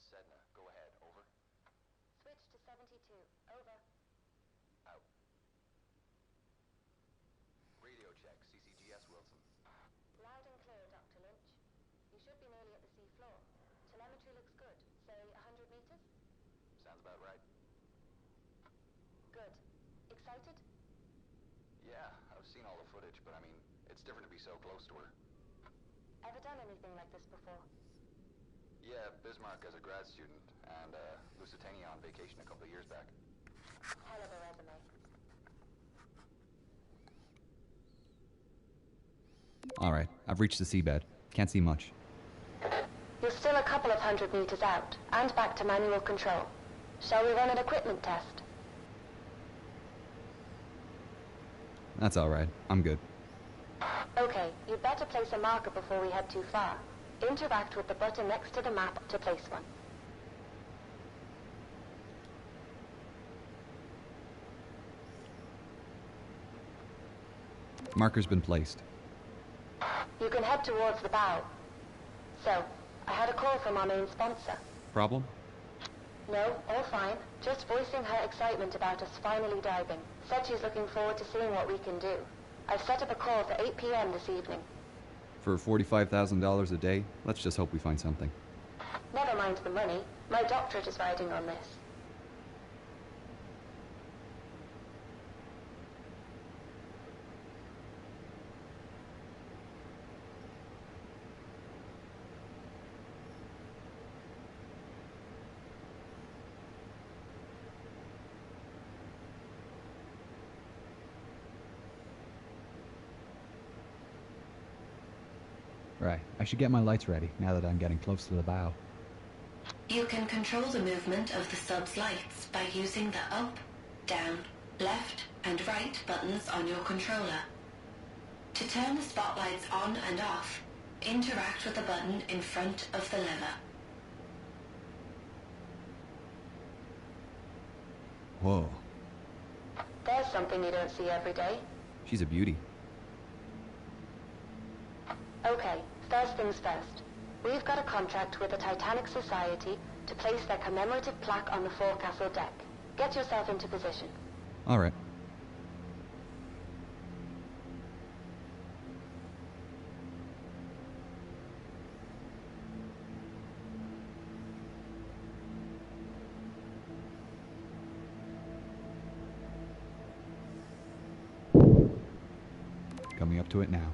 Sedna. Go ahead. Over. Switch to 72. Over. Out. Radio check. CCGS Wilson. Loud and clear, Dr. Lynch. You should be nearly at the sea floor. Telemetry looks good. Say 100 meters? Sounds about right. Good. Excited? Yeah, I've seen all the footage, but I mean, it's different to be so close to her. Ever done anything like this before? Yeah, Bismarck as a grad student, and Lusitania on vacation a couple of years back. Hell of a resume. Alright, I've reached the seabed. Can't see much. You're still a couple of 100 meters out, and back to manual control. Shall we run an equipment test? That's alright. I'm good. Okay, you'd better place a marker before we head too far. Interact with the button next to the map to place one. Marker's been placed. You can head towards the bow. So, I had a call from our main sponsor. Problem? No, all fine. Just voicing her excitement about us finally diving. Said she's looking forward to seeing what we can do. I've set up a call for 8 p.m. this evening. For $45,000 a day, let's just hope we find something. Never mind the money. My doctorate is riding on this. Right, I should get my lights ready now that I'm getting close to the bow. You can control the movement of the sub's lights by using the up, down, left and right buttons on your controller. To turn the spotlights on and off, interact with the button in front of the lever. Whoa, There's something you don't see every day. she's a beauty. Okay, first things first. We've got a contract with the Titanic Society to place their commemorative plaque on the forecastle deck. Get yourself into position. Alright. Coming up to it now.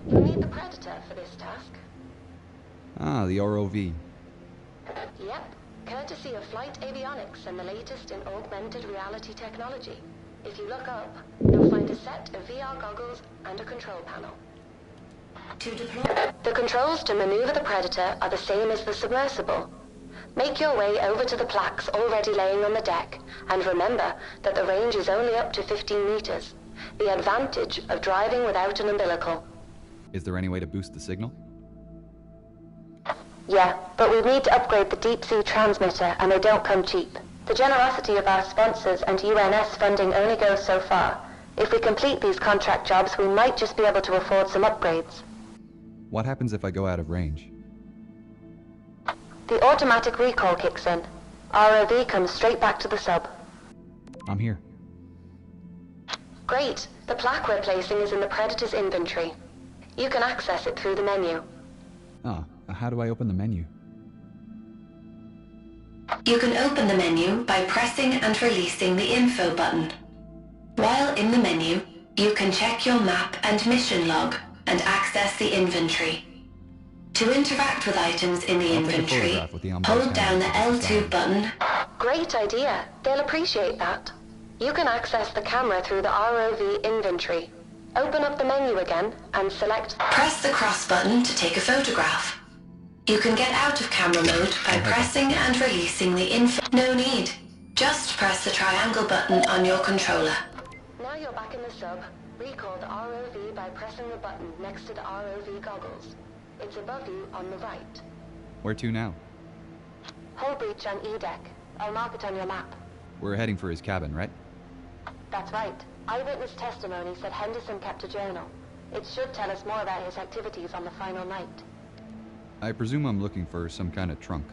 You'll need the Predator for this task. Ah, the ROV. Yep, courtesy of Flight Avionics and the latest in augmented reality technology. If you look up, you'll find a set of VR goggles and a control panel. To deploy... The controls to maneuver the Predator are the same as the submersible. Make your way over to the plaques already laying on the deck, and remember that the range is only up to 15 meters. The advantage of driving without an umbilical. Is there any way to boost the signal? Yeah, but we need to upgrade the deep-sea transmitter, and they don't come cheap. The generosity of our sponsors and UNS funding only goes so far. If we complete these contract jobs, we might just be able to afford some upgrades. What happens if I go out of range? The automatic recall kicks in. ROV comes straight back to the sub. I'm here. Great. The plaque we're placing is in the Predator's inventory. You can access it through the menu. Ah, how do I open the menu? You can open the menu by pressing and releasing the info button. While in the menu, you can check your map and mission log and access the inventory. To interact with items in the I'll take a inventory, photograph with the onboard hold down the camera. L2 button. Great idea. They'll appreciate that. You can access the camera through the ROV inventory. Open up the menu again and select... Press the cross button to take a photograph. You can get out of camera mode by pressing and releasing the info. No need. Just press the triangle button on your controller. Now you're back in the sub. Recall the ROV by pressing the button next to the ROV goggles. It's above you on the right. Where to now? Hull breach on E-deck. I'll mark it on your map. We're heading for his cabin, right? That's right. Eyewitness testimony said Henderson kept a journal. It should tell us more about his activities on the final night. I presume I'm looking for some kind of trunk.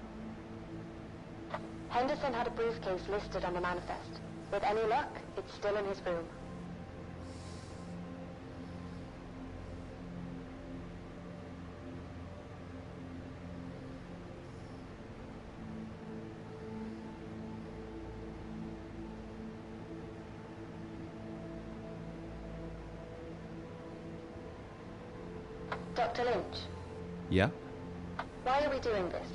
Henderson had a briefcase listed on the manifest. With any luck, it's still in his room. Dr. Lynch, Yeah? why are we doing this?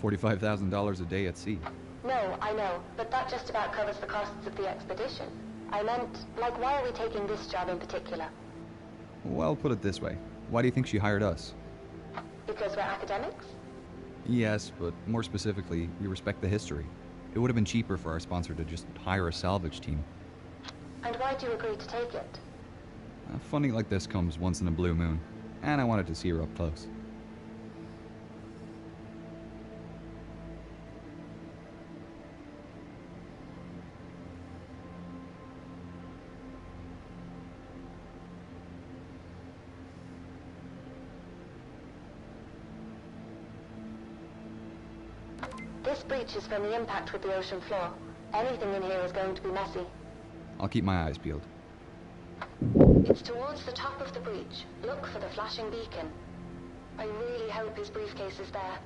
$45,000 a day at sea. No, I know, but that just about covers the costs of the expedition. I meant, like, why are we taking this job in particular? Well, put it this way. Why do you think she hired us? Because we're academics? Yes, but more specifically, we respect the history. It would have been cheaper for our sponsor to just hire a salvage team. And why'd you agree to take it? Funding like this comes once in a blue moon, and I wanted to see her up close. This breach is from the impact with the ocean floor. Anything in here is going to be messy. I'll keep my eyes peeled. It's towards the top of the breach. Look for the flashing beacon. I really hope his briefcase is there.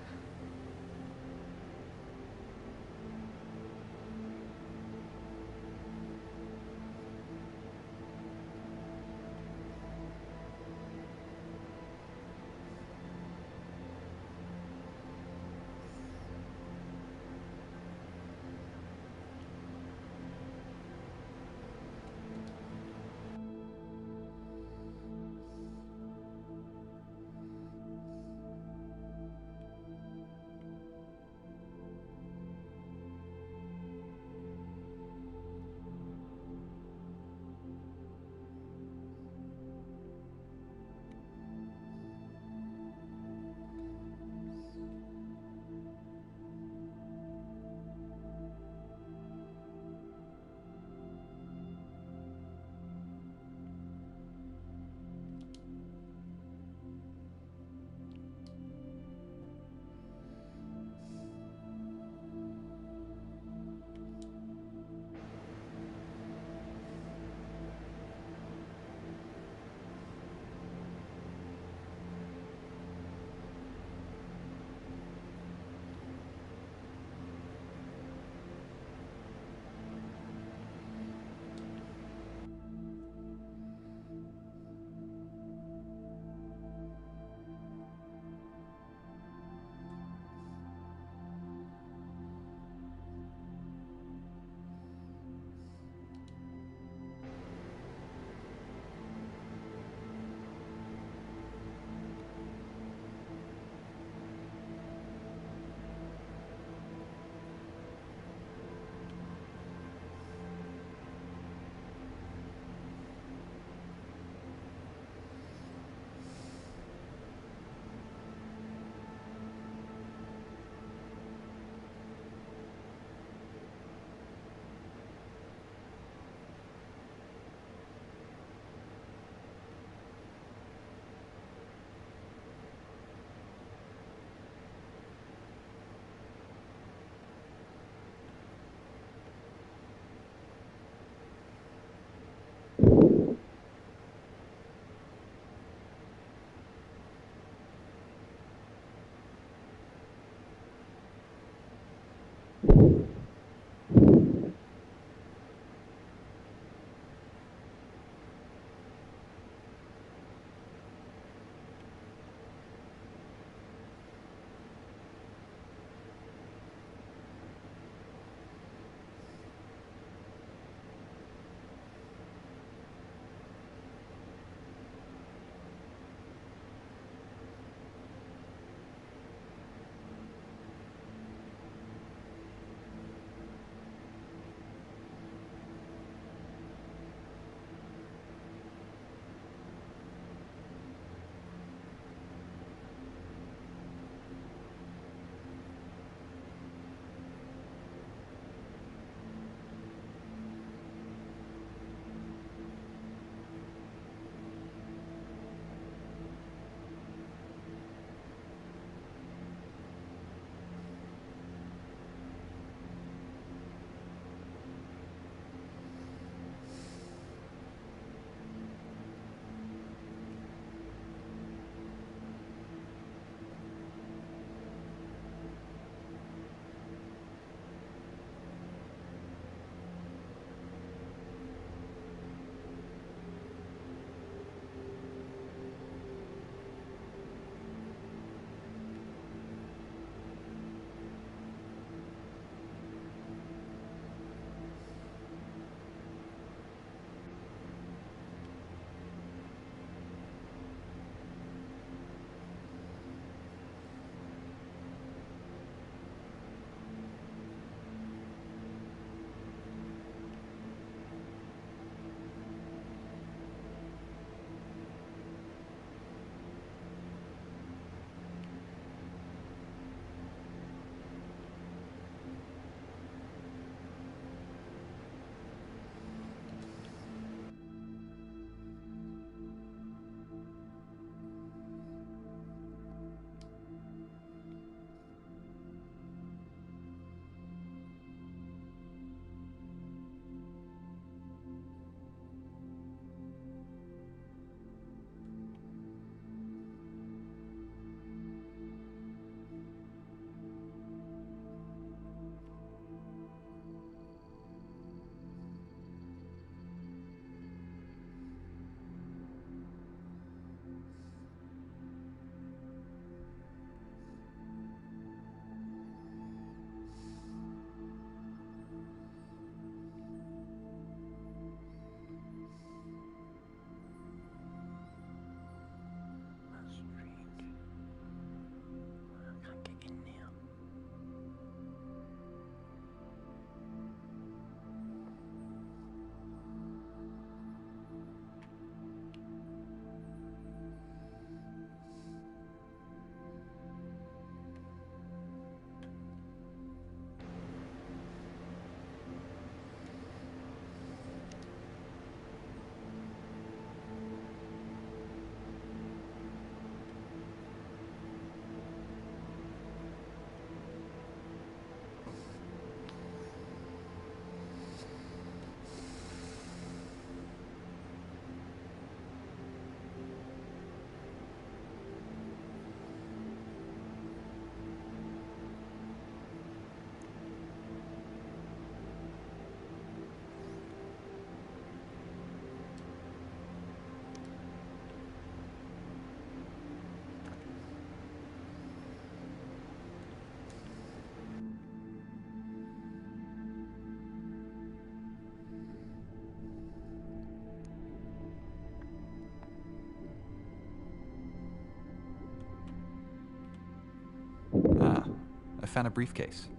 found a briefcase.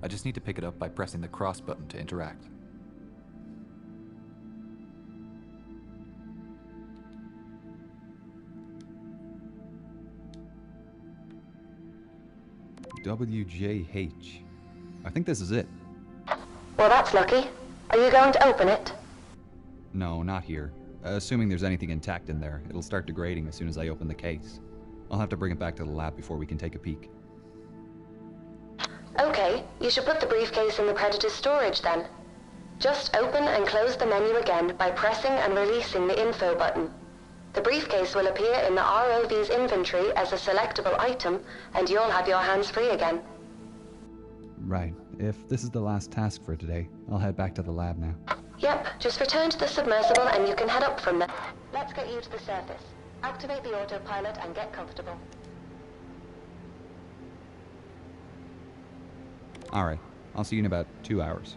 I just need to pick it up by pressing the cross button to interact. WJH. I think this is it. Well, that's lucky. Are you going to open it? No, not here. Assuming there's anything intact in there, it'll start degrading as soon as I open the case. I'll have to bring it back to the lab before we can take a peek. Okay, you should put the briefcase in the Predator's storage then. Just open and close the menu again by pressing and releasing the info button. The briefcase will appear in the ROV's inventory as a selectable item, and you'll have your hands free again. Right. If this is the last task for today, I'll head back to the lab now. Yep, just return to the submersible and you can head up from there. Let's get you to the surface. Activate the autopilot and get comfortable. Alright, I'll see you in about 2 hours.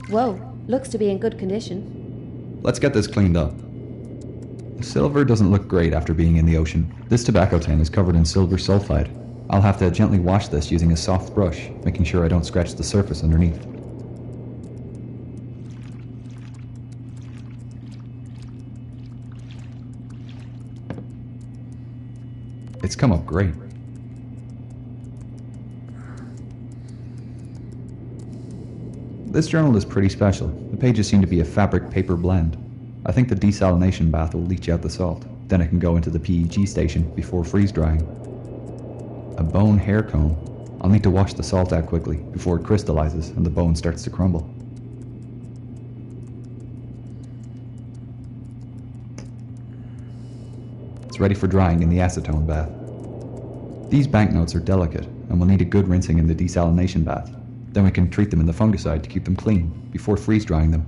Whoa, looks to be in good condition. Let's get this cleaned up. Silver doesn't look great after being in the ocean. This tobacco tin is covered in silver sulfide. I'll have to gently wash this using a soft brush, making sure I don't scratch the surface underneath. It's come up great. This journal is pretty special. The pages seem to be a fabric-paper blend. I think the desalination bath will leach out the salt. Then it can go into the PEG station before freeze-drying. A bone hair comb. I'll need to wash the salt out quickly before it crystallizes and the bone starts to crumble. It's ready for drying in the acetone bath. These banknotes are delicate and will need a good rinsing in the desalination bath. Then we can treat them in the fungicide to keep them clean before freeze-drying them.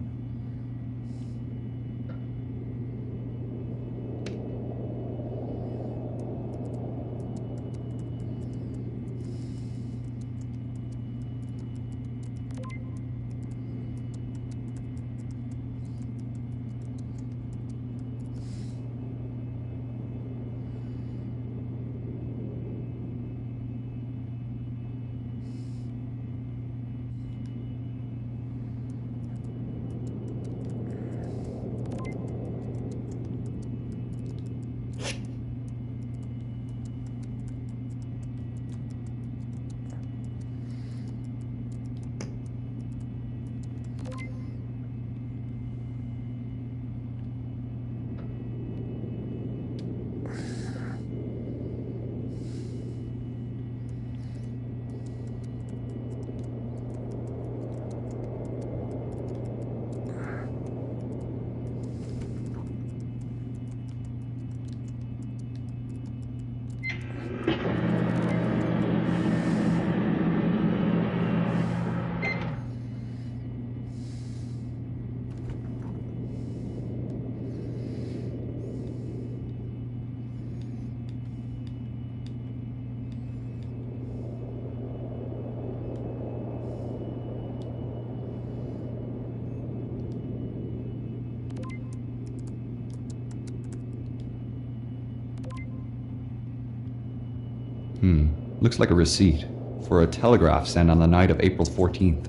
Looks like a receipt for a telegraph sent on the night of April 14th.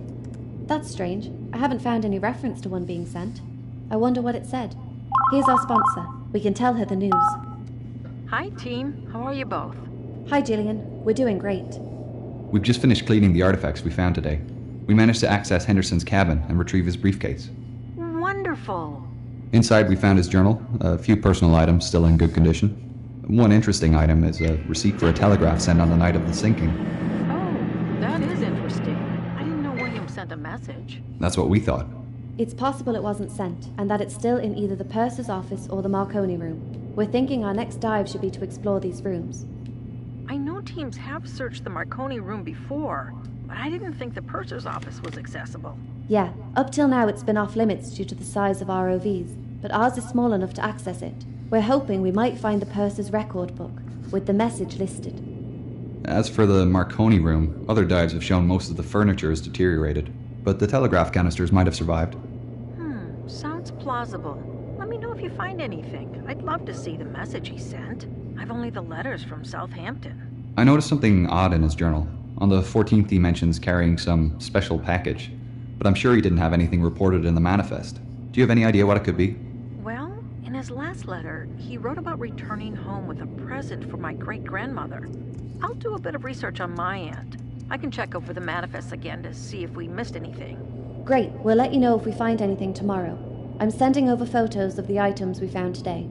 That's strange. I haven't found any reference to one being sent. I wonder what it said. Here's our sponsor. We can tell her the news. Hi, team. How are you both? Hi, Jillian. We're doing great. We've just finished cleaning the artifacts we found today. We managed to access Henderson's cabin and retrieve his briefcase. Wonderful. Inside we found his journal, a few personal items still in good condition. One interesting item is a receipt for a telegraph sent on the night of the sinking. Oh, that is interesting. I didn't know William sent a message. That's what we thought. It's possible it wasn't sent, and that it's still in either the purser's office or the Marconi room. We're thinking our next dive should be to explore these rooms. I know teams have searched the Marconi room before, but I didn't think the purser's office was accessible. Yeah, up till now it's been off limits due to the size of ROVs, but ours is small enough to access it. We're hoping we might find the purser's record book, with the message listed. As for the Marconi room, other dives have shown most of the furniture is deteriorated, but the telegraph canisters might have survived. Sounds plausible. Let me know if you find anything. I'd love to see the message he sent. I've only the letters from Southampton. I noticed something odd in his journal. On the 14th he mentions carrying some special package, but I'm sure he didn't have anything reported in the manifest. Do you have any idea what it could be? Well, in his last letter, he wrote about returning home with a present for my great-grandmother. I'll do a bit of research on my end. I can check over the manifest again to see if we missed anything. Great, we'll let you know if we find anything tomorrow. I'm sending over photos of the items we found today.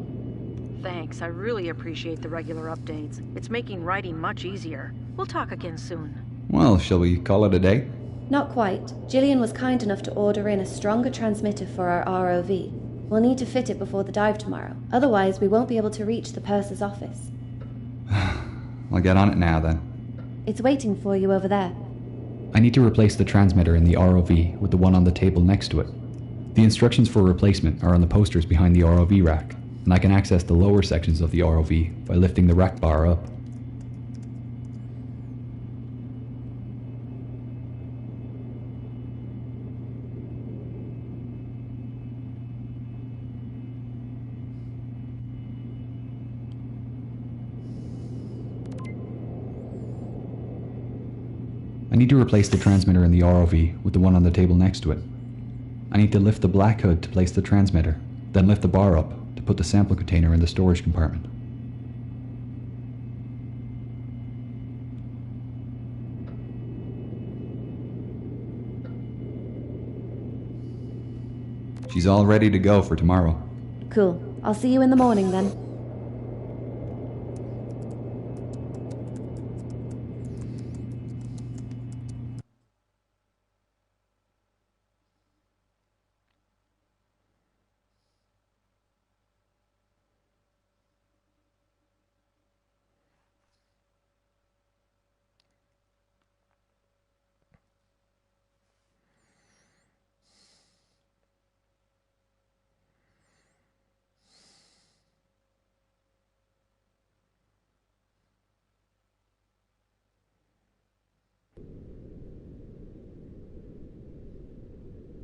Thanks, I really appreciate the regular updates. It's making writing much easier. We'll talk again soon. Well, shall we call it a day? Not quite. Gillian was kind enough to order in a stronger transmitter for our ROV. We'll need to fit it before the dive tomorrow. Otherwise, we won't be able to reach the purser's office. I'll get on it now then. It's waiting for you over there. I need to replace the transmitter in the ROV with the one on the table next to it. The instructions for replacement are on the posters behind the ROV rack, and I can access the lower sections of the ROV by lifting the rack bar up. I need to replace the transmitter in the ROV with the one on the table next to it. I need to lift the black hood to place the transmitter, then lift the bar up to put the sample container in the storage compartment. She's all ready to go for tomorrow. Cool. I'll see you in the morning then.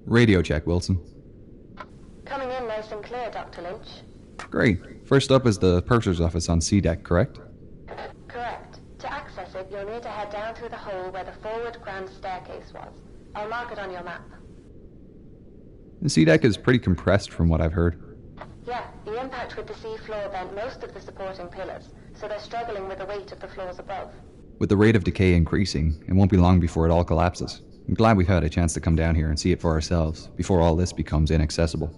Radio check, Wilson. Coming in nice and clear, Dr. Lynch. Great. First up is the purser's office on C deck, correct? Correct. To access it, you'll need to head down through the hole where the forward grand staircase was. I'll mark it on your map. The C deck is pretty compressed from what I've heard. Yeah, the impact with the sea floor bent most of the supporting pillars, so they're struggling with the weight of the floors above. With the rate of decay increasing, it won't be long before it all collapses. I'm glad we've had a chance to come down here and see it for ourselves, before all this becomes inaccessible.